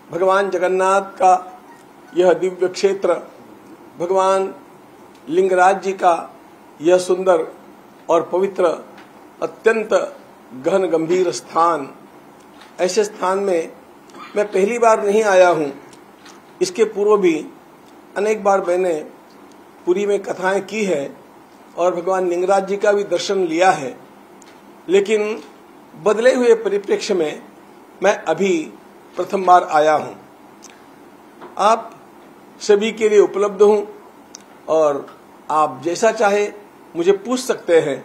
भगवान जगन्नाथ का यह दिव्य क्षेत्र, भगवान लिंगराज जी का यह सुंदर और पवित्र अत्यंत गहन गंभीर स्थान, ऐसे स्थान में मैं पहली बार नहीं आया हूँ। इसके पूर्व भी अनेक बार मैंने पुरी में कथाएं की है और भगवान लिंगराज जी का भी दर्शन लिया है, लेकिन बदले हुए परिप्रेक्ष्य में मैं अभी प्रथम बार आया हूँ। आप सभी के लिए उपलब्ध हूँ और आप जैसा चाहे मुझे पूछ सकते हैं।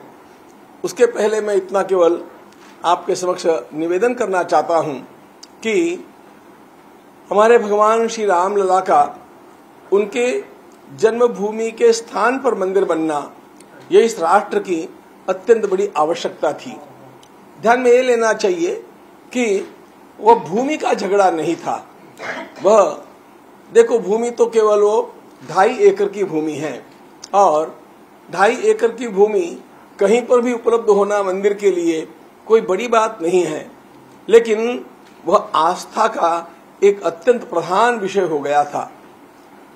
उसके पहले मैं इतना केवल आपके समक्ष निवेदन करना चाहता हूँ कि हमारे भगवान श्री राम लला का उनके जन्मभूमि के स्थान पर मंदिर बनना, यह इस राष्ट्र की अत्यंत बड़ी आवश्यकता थी। ध्यान में ये लेना चाहिए कि वह भूमि का झगड़ा नहीं था। वह देखो, भूमि तो केवल वो 2.5 एकड़ की भूमि है और 2.5 एकड़ की भूमि कहीं पर भी उपलब्ध होना मंदिर के लिए कोई बड़ी बात नहीं है, लेकिन वह आस्था का एक अत्यंत प्रधान विषय हो गया था।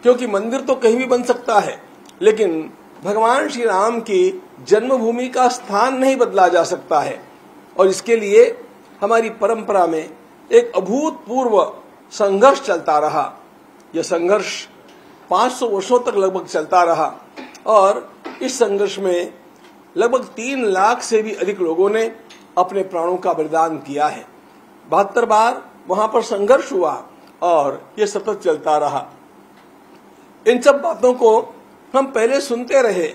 क्योंकि मंदिर तो कहीं भी बन सकता है, लेकिन भगवान श्री राम की जन्मभूमि का स्थान नहीं बदला जा सकता है। और इसके लिए हमारी परंपरा में एक अभूतपूर्व संघर्ष चलता रहा। यह संघर्ष 500 वर्षों तक लगभग चलता रहा और इस संघर्ष में लगभग 3 लाख से भी अधिक लोगों ने अपने प्राणों का बलिदान किया है। 72 बार वहां पर संघर्ष हुआ और यह सतत चलता रहा। इन सब बातों को हम पहले सुनते रहे,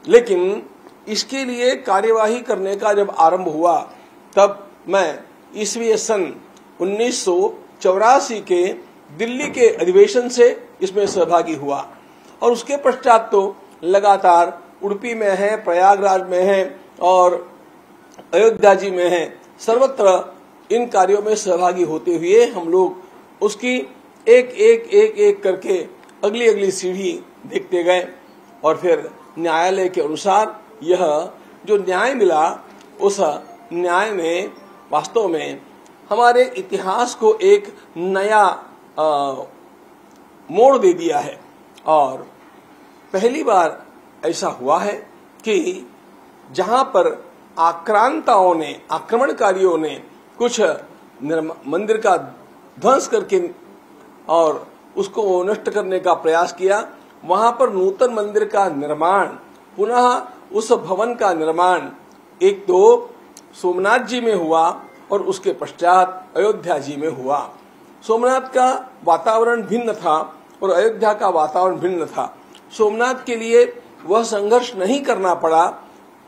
लेकिन इसके लिए कार्यवाही करने का जब आरंभ हुआ, तब मैं ईस्वी सन 1984 के दिल्ली के अधिवेशन से इसमें सहभागी हुआ और उसके पश्चात तो लगातार उडुपी में है, प्रयागराज में है और अयोध्या जी में है। सर्वत्र इन कार्यों में सहभागी होते हुए हम लोग उसकी एक करके अगली सीढ़ी देखते गए और फिर न्यायालय के अनुसार यह जो न्याय मिला, उस न्याय ने वास्तव में हमारे इतिहास को एक नया मोड़ दे दिया है। और पहली बार ऐसा हुआ है कि जहां पर आक्रांताओं ने, आक्रमणकारियों ने कुछ मंदिर का ध्वंस करके और उसको नष्ट करने का प्रयास किया, वहां पर नूतन मंदिर का निर्माण, पुनः उस भवन का निर्माण एक तो सोमनाथ जी में हुआ और उसके पश्चात अयोध्या जी में हुआ। सोमनाथ का वातावरण भिन्न था और अयोध्या का वातावरण भिन्न था। सोमनाथ के लिए वह संघर्ष नहीं करना पड़ा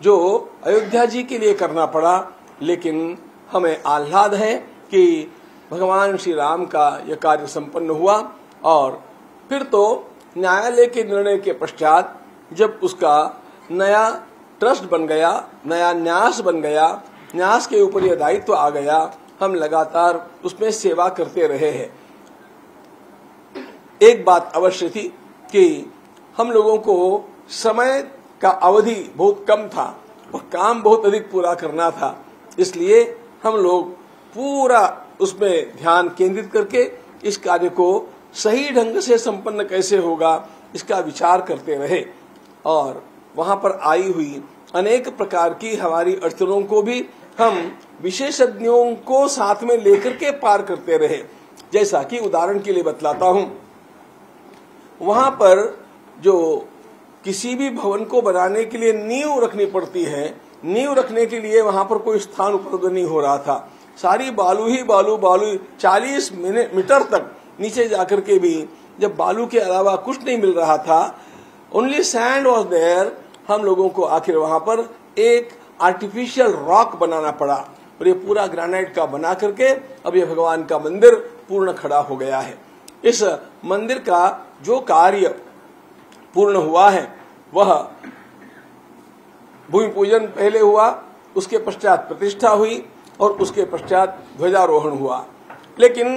जो अयोध्या जी के लिए करना पड़ा, लेकिन हमें आह्लाद है कि भगवान श्री राम का यह कार्य संपन्न हुआ। और फिर तो न्यायालय के निर्णय के पश्चात जब उसका नया ट्रस्ट बन गया, नया न्यास बन गया, न्यास के ऊपर यह दायित्व आ गया, हम लगातार उसमें सेवा करते रहे हैं। एक बात अवश्य थी कि हम लोगों को समय का अवधि बहुत कम था और काम बहुत अधिक पूरा करना था, इसलिए हम लोग पूरा उसमें ध्यान केंद्रित करके इस कार्य को सही ढंग से संपन्न कैसे होगा इसका विचार करते रहे और वहां पर आई हुई अनेक प्रकार की हमारी अड़चनों को भी हम विशेषज्ञों को साथ में लेकर के पार करते रहे। जैसा कि उदाहरण के लिए बतलाता हूं, वहां पर जो किसी भी भवन को बनाने के लिए नींव रखनी पड़ती है, नींव रखने के लिए वहां पर कोई स्थान उपलब्ध नहीं हो रहा था। सारी बालू ही बालू 40 मीटर तक नीचे जाकर के भी जब बालू के अलावा कुछ नहीं मिल रहा था, ओनली सैंड वॉज देयर, हम लोगों को आखिर वहां पर एक आर्टिफिशियल रॉक बनाना पड़ा और ये पूरा ग्रेनाइट का बना करके अब ये भगवान का मंदिर पूर्ण खड़ा हो गया है। इस मंदिर का जो कार्य पूर्ण हुआ है वह भूमि पूजन पहले हुआ, उसके पश्चात प्रतिष्ठा हुई और उसके पश्चात ध्वजारोहण हुआ। लेकिन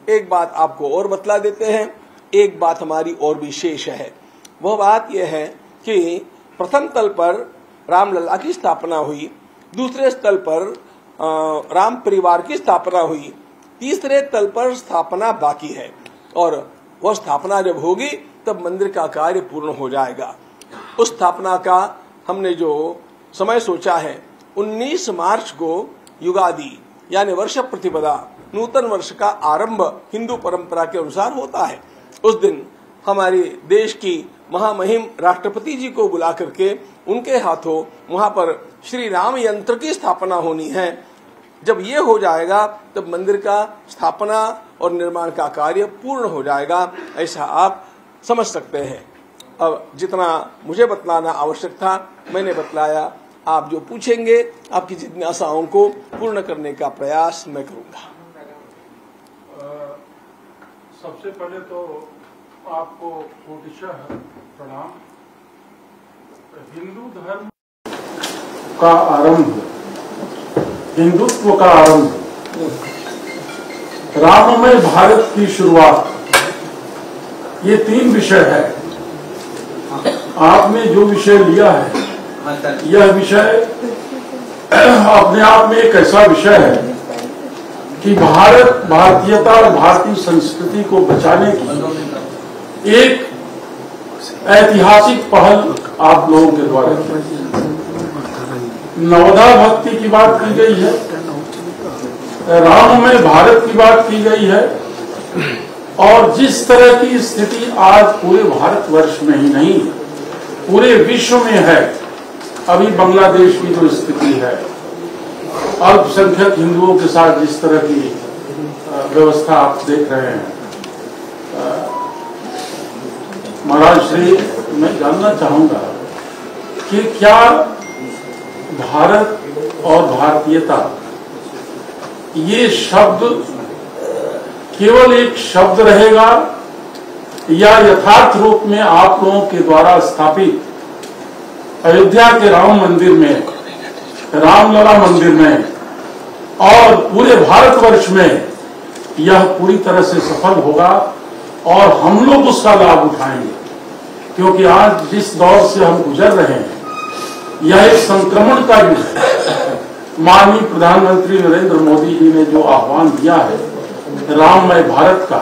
एक बात आपको और बतला देते हैं, एक बात हमारी और भी शेष है। वह बात यह है कि प्रथम तल पर रामलला की स्थापना हुई, दूसरे स्थल पर राम परिवार की स्थापना हुई, तीसरे तल पर स्थापना बाकी है और वह स्थापना जब होगी तब मंदिर का कार्य पूर्ण हो जाएगा। उस स्थापना का हमने जो समय सोचा है 19 मार्च को युगादि यानी वर्ष प्रतिपदा नूतन वर्ष का आरंभ हिंदू परंपरा के अनुसार होता है। उस दिन हमारे देश की महामहिम राष्ट्रपति जी को बुला करके उनके हाथों वहां पर श्री राम यंत्र की स्थापना होनी है। जब ये हो जाएगा तब मंदिर का स्थापना और निर्माण का कार्य पूर्ण हो जाएगा, ऐसा आप समझ सकते हैं। अब जितना मुझे बतलाना आवश्यक था मैंने बतलाया। आप जो पूछेंगे आपकी जिज्ञासाओं को पूर्ण करने का प्रयास मैं करूंगा। सबसे पहले तो आपको कोटिशः प्रणाम। हिंदू धर्म का आरंभ, हिंदुत्व का आरंभ, राममय भारत की शुरुआत, ये 3 विषय है। आपने जो विषय लिया है यह विषय अपने आप में एक ऐसा विषय है कि भारत, भारतीयता और भारतीय संस्कृति को बचाने की एक ऐतिहासिक पहल आप लोगों के द्वारा नवधा भक्ति की बात की गई है, राममय भारत की बात की गई है। और जिस तरह की स्थिति आज पूरे भारतवर्ष में ही नहीं पूरे विश्व में है, अभी बांग्लादेश की जो स्थिति है, अल्पसंख्यक हिंदुओं के साथ जिस तरह की व्यवस्था आप देख रहे हैं, महाराज श्री, मैं जानना चाहूंगा कि क्या भारत और भारतीयता ये शब्द केवल एक शब्द रहेगा या यथार्थ रूप में आप लोगों के द्वारा स्थापित अयोध्या के राम मंदिर में, रामलला मंदिर में और पूरे भारतवर्ष में यह पूरी तरह से सफल होगा और हम लोग उसका लाभ उठाएंगे? क्योंकि आज जिस दौर से हम गुजर रहे हैं यह एक संक्रमण का युग है। माननीय प्रधानमंत्री नरेंद्र मोदी जी ने जो आह्वान दिया है राममय भारत का,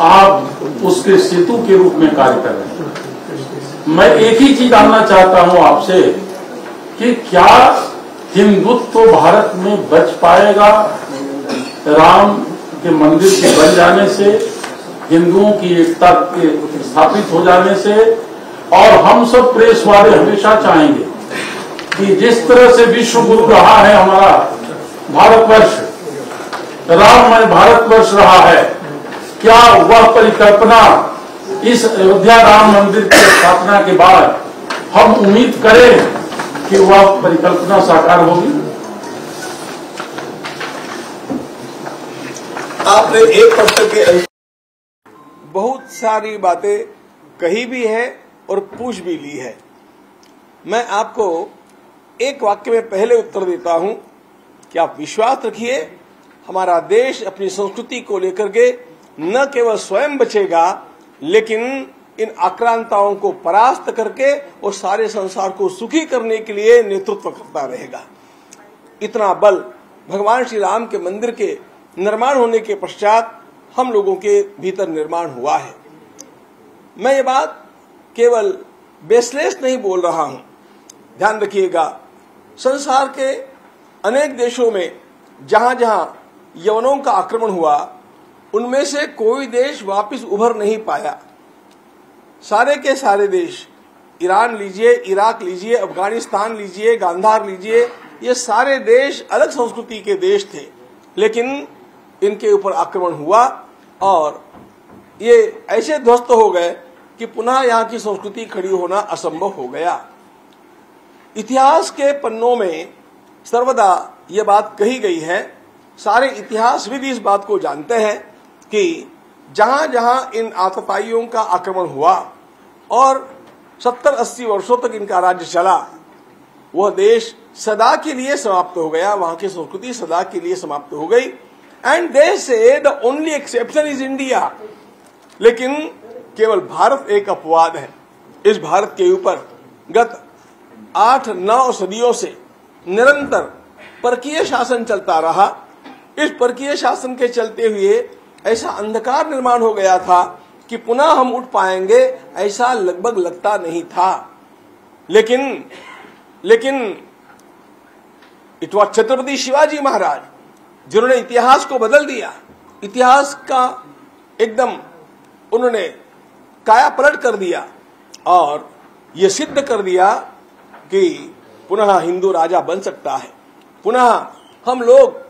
आप उसके सेतु के रूप में कार्य कर रहे हैं। मैं एक ही चीज जानना चाहता हूं आपसे कि क्या हिंदुत्व भारत में बच पाएगा राम के मंदिर के बन जाने से, हिंदुओं की एकता के स्थापित हो जाने से? और हम सब प्रेस वाले हमेशा चाहेंगे कि जिस तरह से विश्व गुरु रहा है हमारा भारतवर्ष, राममय भारतवर्ष रहा है, क्या वह परिकल्पना इस अयोध्या राम मंदिर की स्थापना के बाद हम उम्मीद करें कि वह परिकल्पना साकार होगी? आपने एक प्रश्न के बहुत सारी बातें कही भी है और पूछ भी ली है। मैं आपको एक वाक्य में पहले उत्तर देता हूं कि आप विश्वास रखिए, हमारा देश अपनी संस्कृति को लेकर के न केवल स्वयं बचेगा लेकिन इन आक्रांताओं को परास्त करके और सारे संसार को सुखी करने के लिए नेतृत्व करता रहेगा। इतना बल भगवान श्री राम के मंदिर के निर्माण होने के पश्चात हम लोगों के भीतर निर्माण हुआ है। मैं ये बात केवल बेसलेस नहीं बोल रहा हूं, ध्यान रखिएगा। संसार के अनेक देशों में जहां जहां यवनों का आक्रमण हुआ उनमें से कोई देश वापस उभर नहीं पाया। सारे के सारे देश, ईरान लीजिए, इराक लीजिए, अफगानिस्तान लीजिए, गांधार लीजिए, ये सारे देश अलग संस्कृति के देश थे, लेकिन इनके ऊपर आक्रमण हुआ और ये ऐसे ध्वस्त हो गए कि पुनः यहाँ की संस्कृति खड़ी होना असंभव हो गया। इतिहास के पन्नों में सर्वदा ये बात कही गई है, सारे इतिहासविद इस बात को जानते हैं कि जहां जहां इन आतताइयों का आक्रमण हुआ और 70-80 वर्षों तक इनका राज्य चला, वह देश सदा के लिए समाप्त हो गया, वहां की संस्कृति सदा के लिए समाप्त हो गई। एंड दे से the only exception is India. लेकिन केवल भारत एक अपवाद है। इस भारत के ऊपर गत 8-9 सदियों से निरंतर परकीय शासन चलता रहा इस परकीय शासन के चलते हुए ऐसा अंधकार निर्माण हो गया था कि पुनः हम उठ पाएंगे ऐसा लगभग लगता नहीं था। लेकिन इट वॉज छत्रपति शिवाजी महाराज जिन्होंने इतिहास को बदल दिया। इतिहास का एकदम उन्होंने काया पलट कर दिया और यह सिद्ध कर दिया कि पुनः हिंदू राजा बन सकता है, पुनः हम लोग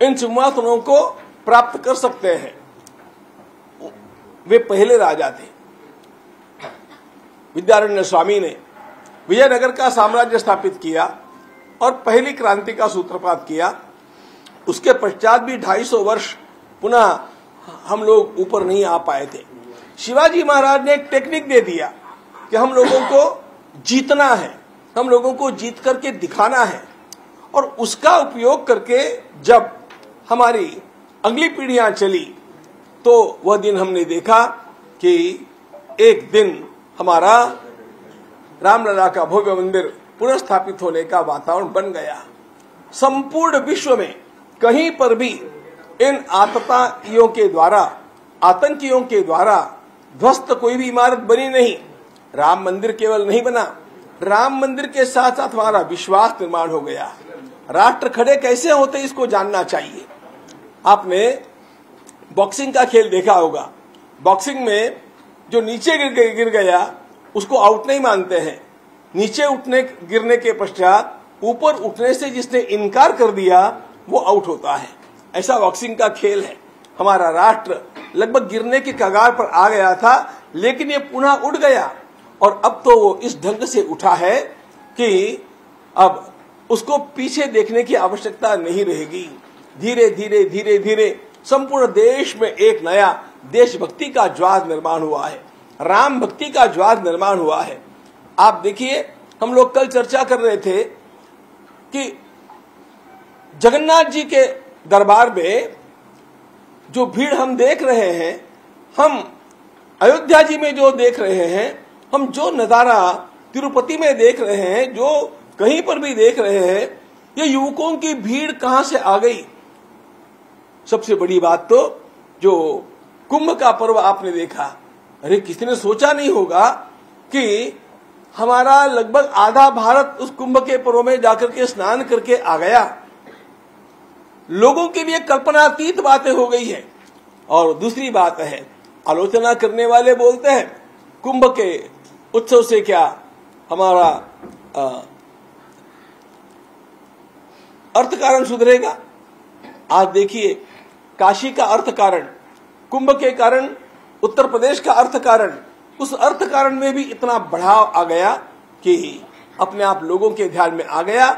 इन सिंहासनों को प्राप्त कर सकते हैं। वे पहले राजा थे। विद्यारण्य स्वामी ने विजयनगर का साम्राज्य स्थापित किया और पहली क्रांति का सूत्रपात किया। उसके पश्चात भी 250 वर्ष पुनः हम लोग ऊपर नहीं आ पाए थे। शिवाजी महाराज ने एक टेक्निक दे दिया कि हम लोगों को जीतना है, हम लोगों को जीत करके दिखाना है, और उसका उपयोग करके जब हमारी अगली पीढ़ियां चली तो वह दिन हमने देखा कि एक दिन हमारा रामलला का भव्य मंदिर पुनः स्थापित होने का वातावरण बन गया। संपूर्ण विश्व में कहीं पर भी इन आतंकियों के द्वारा ध्वस्त कोई भी इमारत बनी नहीं। राम मंदिर केवल नहीं बना, राम मंदिर के साथ साथ हमारा विश्वास निर्माण हो गया। राष्ट्र खड़े कैसे होते इसको जानना चाहिए। आपने बॉक्सिंग का खेल देखा होगा। बॉक्सिंग में जो नीचे गिर गया उसको आउट नहीं मानते हैं। नीचे गिरने के पश्चात ऊपर उठने से जिसने इनकार कर दिया वो आउट होता है। ऐसा बॉक्सिंग का खेल है। हमारा राष्ट्र लगभग गिरने के कगार पर आ गया था, लेकिन ये पुनः उठ गया और अब तो वो इस ढंग से उठा है कि अब उसको पीछे देखने की आवश्यकता नहीं रहेगी। धीरे धीरे धीरे धीरे संपूर्ण देश में एक नया देशभक्ति का ज्वार निर्माण हुआ है, राम भक्ति का ज्वार निर्माण हुआ है। आप देखिए, हम लोग कल चर्चा कर रहे थे कि जगन्नाथ जी के दरबार में जो भीड़ हम देख रहे हैं, हम अयोध्या जी में जो देख रहे हैं, हम जो नजारा तिरुपति में देख रहे हैं, जो कहीं पर भी देख रहे हैं, ये युवकों की भीड़ कहां से आ गई। सबसे बड़ी बात तो जो कुंभ का पर्व आपने देखा, अरे किसी ने सोचा नहीं होगा कि हमारा लगभग आधा भारत उस कुंभ के पर्व में जाकर के स्नान करके आ गया। लोगों के लिए कल्पनातीत बातें हो गई है। और दूसरी बात है, आलोचना करने वाले बोलते हैं कुंभ के उत्सव से क्या हमारा अर्थ कारण सुधरेगा। आज देखिए, काशी का अर्थ कारण, कुंभ के कारण उत्तर प्रदेश का अर्थ कारण, उस अर्थ कारण में भी इतना बढ़ाव आ गया कि अपने आप लोगों के ध्यान में आ गया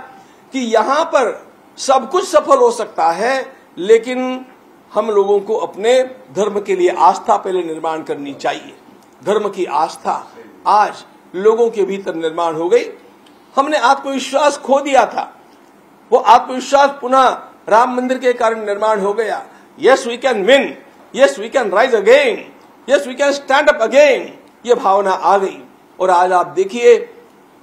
कि यहां पर सब कुछ सफल हो सकता है, लेकिन हम लोगों को अपने धर्म के लिए आस्था पहले निर्माण करनी चाहिए। धर्म की आस्था आज लोगों के भीतर निर्माण हो गई। हमने आत्मविश्वास खो दिया था, वो आत्मविश्वास पुनः राम मंदिर के कारण निर्माण हो गया। Yes we can win, yes we can rise again, yes we can stand up again, ये भावना आ गई। और आज आप देखिए,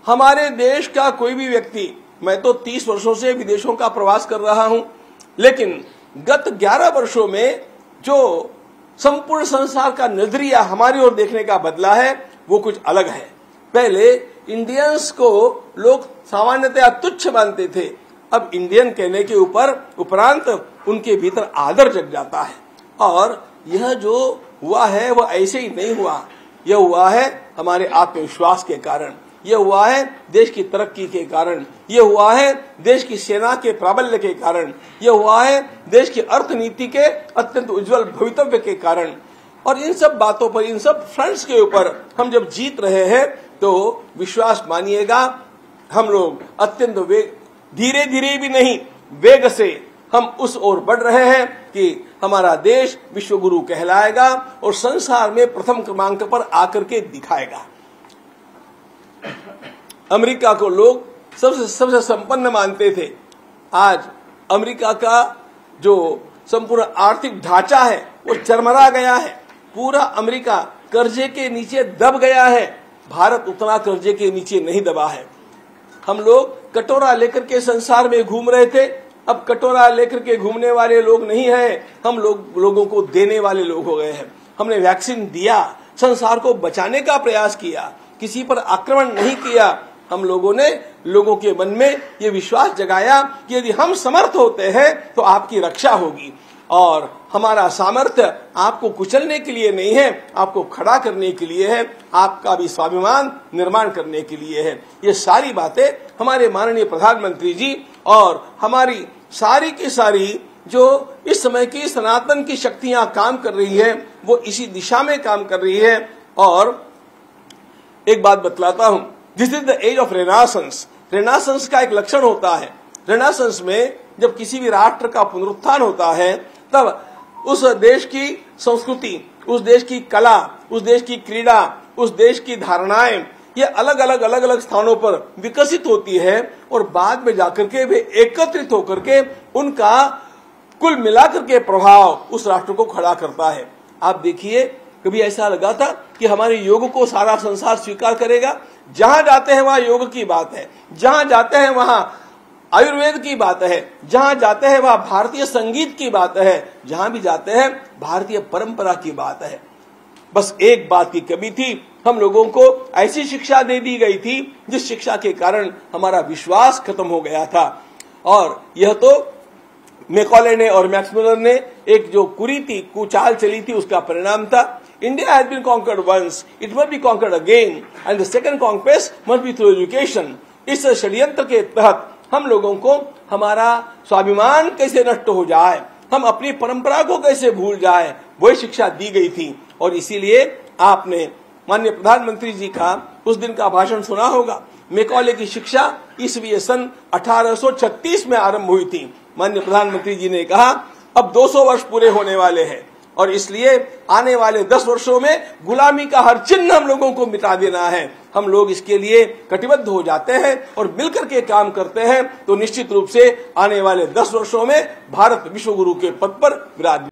हमारे देश का कोई भी व्यक्ति, मैं तो 30 वर्षों से विदेशों का प्रवास कर रहा हूं, लेकिन गत 11 वर्षों में जो संपूर्ण संसार का नजरिया हमारी ओर देखने का बदला है वो कुछ अलग है। पहले इंडियंस को लोग सामान्यतया तुच्छ मानते थे, अब इंडियन कहने के उपरांत उनके भीतर आदर जग जाता है। और यह जो हुआ है वह ऐसे ही नहीं हुआ, यह हुआ है हमारे आत्मविश्वास के कारण, यह हुआ है देश की तरक्की के कारण, यह हुआ है देश की सेना के प्राबल्य के कारण, यह हुआ है देश की अर्थनीति के अत्यंत उज्जवल भवितव्य के कारण। और इन सब बातों पर, इन सब फ्रंट्स के ऊपर हम जब जीत रहे हैं तो विश्वास मानिएगा, हम लोग अत्यंत धीरे धीरे भी नहीं, वेग से हम उस ओर बढ़ रहे हैं कि हमारा देश विश्वगुरु कहलाएगा और संसार में प्रथम क्रमांक पर आकर के दिखाएगा। अमेरिका को लोग सबसे संपन्न मानते थे, आज अमेरिका का जो संपूर्ण आर्थिक ढांचा है वो चरमरा गया है। पूरा अमेरिका कर्जे के नीचे दब गया है, भारत उतना कर्जे के नीचे नहीं दबा है। हम लोग कटोरा लेकर के संसार में घूम रहे थे, अब कटोरा लेकर के घूमने वाले लोग नहीं हैं, हम लोगों को देने वाले लोग हो गए हैं। हमने वैक्सीन दिया, संसार को बचाने का प्रयास किया, किसी पर आक्रमण नहीं किया। हम लोगों ने लोगों के मन में ये विश्वास जगाया कि यदि हम समर्थ होते हैं तो आपकी रक्षा होगी, और हमारा सामर्थ्य आपको कुचलने के लिए नहीं है, आपको खड़ा करने के लिए है, आपका भी स्वाभिमान निर्माण करने के लिए है। ये सारी बातें हमारे माननीय प्रधानमंत्री जी और हमारी सारी की सारी जो इस समय की सनातन की शक्तियां काम कर रही है वो इसी दिशा में काम कर रही है। और एक बात बतलाता हूं, this is the age of renaissance. Renaissance का एक लक्षण होता है, रेनासेंस में जब किसी भी राष्ट्र का पुनरुत्थान होता है तब उस देश की संस्कृति, उस देश की कला, उस देश की क्रीड़ा, उस देश की धारणाएं ये अलग अलग स्थानों पर विकसित होती है और बाद में जाकर के वे एकत्रित होकर के उनका कुल मिलाकर के प्रभाव उस राष्ट्र को खड़ा करता है। आप देखिए, कभी ऐसा लगा था कि हमारे योग को सारा संसार स्वीकार करेगा? जहां जाते हैं वहां योग की बात है, जहां जाते हैं वहां आयुर्वेद की बात है, जहां जाते हैं वहां भारतीय संगीत की बात है, जहां भी जाते हैं भारतीय परंपरा की बात है। बस एक बात की कमी थी, हम लोगों को ऐसी शिक्षा दे दी गई थी जिस शिक्षा के कारण हमारा विश्वास खत्म हो गया था। और यह तो मैकॉले ने और मैक्स मुलर ने एक जो कुचाल चली थी उसका परिणाम था। India has been conquered once, it must be conquered again, and the second conquest must be through education. इस षड्यंत्र के तहत हम लोगों को हमारा स्वाभिमान कैसे नष्ट हो जाए, हम अपनी परंपरा को कैसे भूल जाए, वही शिक्षा दी गई थी। और इसीलिए आपने माननीय प्रधानमंत्री जी का उस दिन का भाषण सुना होगा। मैकॉले की शिक्षा ईस्वी सन 1836 में आरंभ हुई थी। माननीय प्रधानमंत्री जी ने कहा अब 200 वर्ष पूरे होने वाले हैं और इसलिए आने वाले 10 वर्षों में गुलामी का हर चिन्ह हम लोगों को मिटा देना है। हम लोग इसके लिए कटिबद्ध हो जाते हैं और मिलकर के काम करते हैं तो निश्चित रूप से आने वाले 10 वर्षों में भारत विश्व गुरु के पद पर विराज